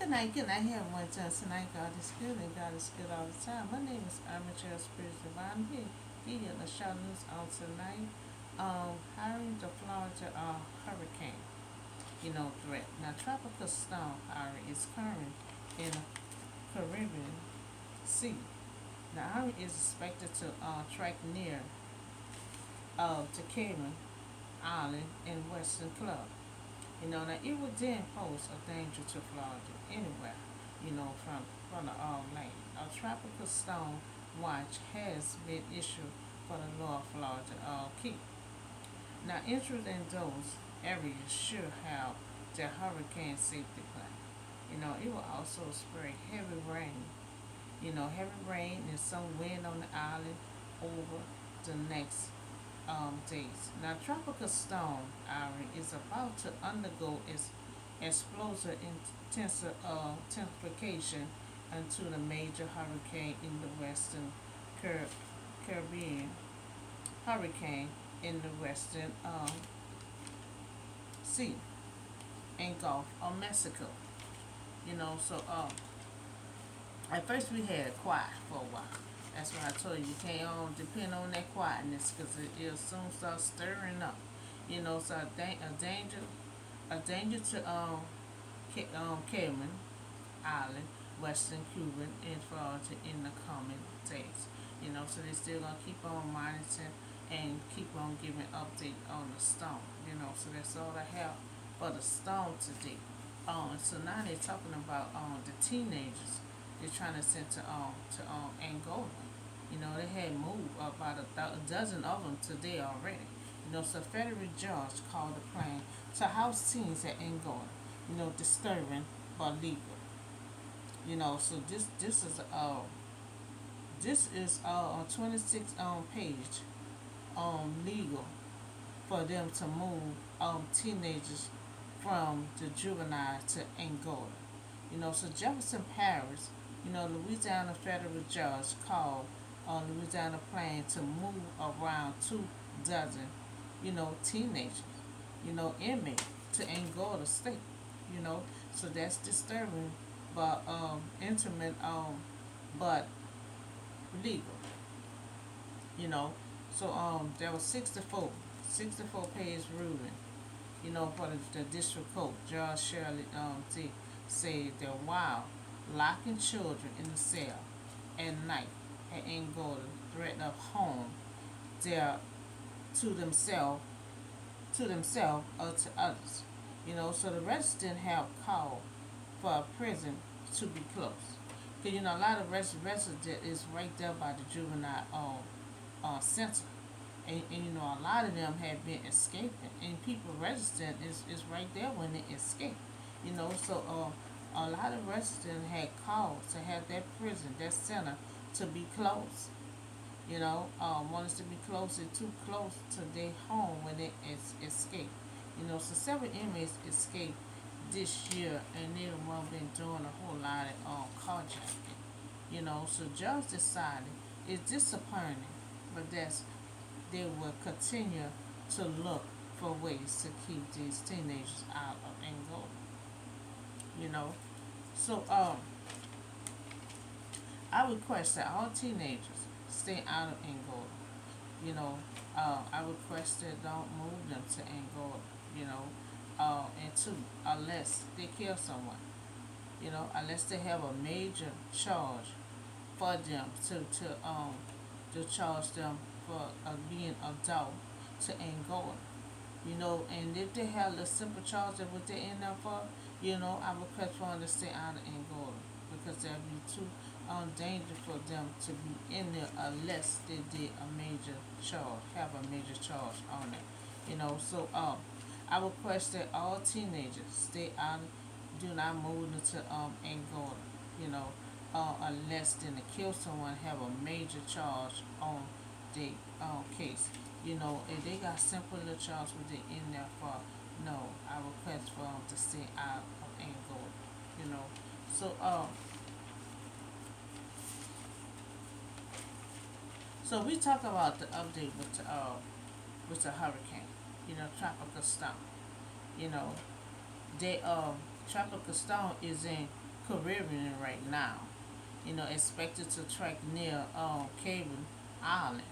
Good night. Here one time tonight. God is good and God is good all the time. My name is Amateur Spirit Divine. Here, give you the shout news on tonight. Hiring the Florida hurricane, threat. Now, tropical storm Harry is current in the Caribbean Sea. The Harry is expected to track near to Cayman Island and Western Club. Now it would then pose a danger to Florida anywhere, from the land. A tropical storm watch has been issued for the Lower Florida Key. Now, interest in those areas should have their hurricane safety plan. It will also spray heavy rain. Heavy rain and some wind on the island over the next days. Now, tropical storm Irene is about to undergo its explosive intensification into the major hurricane in the western Caribbean, hurricane in the western sea and Gulf of Mexico. At first we had it quiet for a while. That's why I told you can't depend on that quietness because it'll soon start stirring up. So a danger to Cayman Island, Western Cuba, and Florida in the coming days. So they still gonna keep on monitoring and keep on giving update on the storm. So that's all I have for the storm today. So now they're talking about the teenagers they're trying to send to Angola. They had moved about a dozen of them today already. So federal judge called the plan to house teens at Angola. Disturbing but legal. So this is a 26 page legal for them to move teenagers from the juvenile to Angola. So Jefferson Parish, Louisiana federal judge called on Louisiana plan to move around 2 dozen, teenagers, inmates to Angola state, you know. So that's disturbing, but intimate, but legal, you know. So there was 64 page ruling, for the district court. Judge Shirley said that while locking children in the cell at night at Angola threat of harm there to themselves or to others. So the resident have called for a prison to be closed. Because a lot of resident is right there by the juvenile center. And a lot of them have been escaping, and people resident is right there when they escape. So a lot of residents had called to have that prison, that center, to be closed. Want us to be closer, too close to their home when they escape. So several inmates escaped this year, and they have been doing a whole lot of carjacking. So judge decided it's disappointing, but they will continue to look for ways to keep these teenagers out of Angola. You know, so I request that all teenagers stay out of Angola. I request that don't move them to Angola. And two, unless they kill someone. Unless they have a major charge for them to charge them for being adult to Angola. And if they have a simple charge that what they're in there for, I request for them to stay out of Angola because that'd be too dangerous for them to be in there unless they did a major charge, have a major charge on it. So I request that all teenagers stay out, do not move into Angola. Unless then to kill someone, have a major charge on the case. If they got simple little charge what they in there for, no, I request for them to stay out of Angola. So so we talk about the update with the hurricane, tropical storm. They tropical storm is in Caribbean right now. Expected to track near Cayman Island.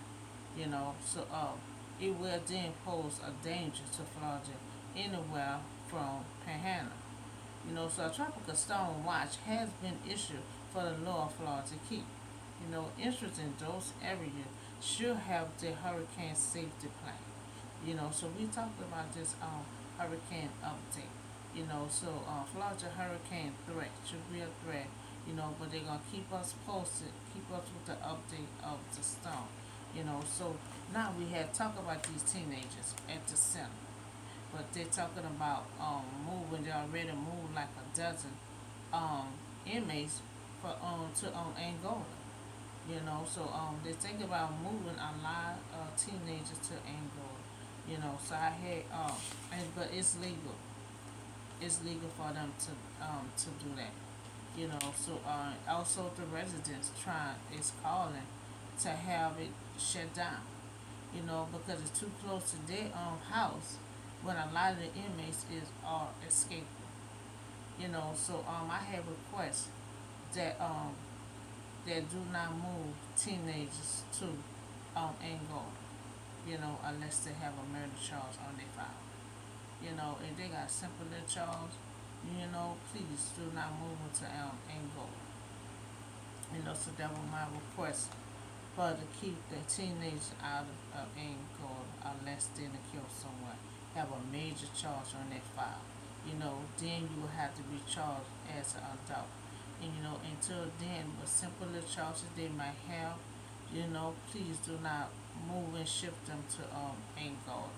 It will then pose a danger to Florida anywhere from Panhandle. A tropical storm watch has been issued for the lower Florida Key. Interest in those areas should have the hurricane safety plan. We talked about this hurricane update. Florida hurricane threat should be a threat. But they're gonna keep us posted, keep us with the update of the storm. Now we had talked about these teenagers at the center, but they're talking about moving. They already moved like a dozen um inmates for to Angola. They think about moving a lot of teenagers to Angola. So I had but it's legal. It's legal for them to do that. Also the residents trying is calling to have it shut down. Because it's too close to their house when a lot of the inmates are escaping. I have requests that do not move teenagers to Angola, unless they have a murder charge on their file. If they got simple little charge, please do not move them to Angola. So that was my request for to keep the teenagers out of Angola unless they done kill someone, have a major charge on their file. Then you will have to be charged as an adult. And until then, with simple little charges they might have, please do not move and shift them to Angola.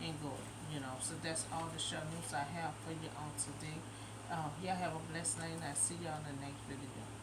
Angola. So that's all the show news I have for you on today. Y'all have a blessed night and I'll see y'all in the next video.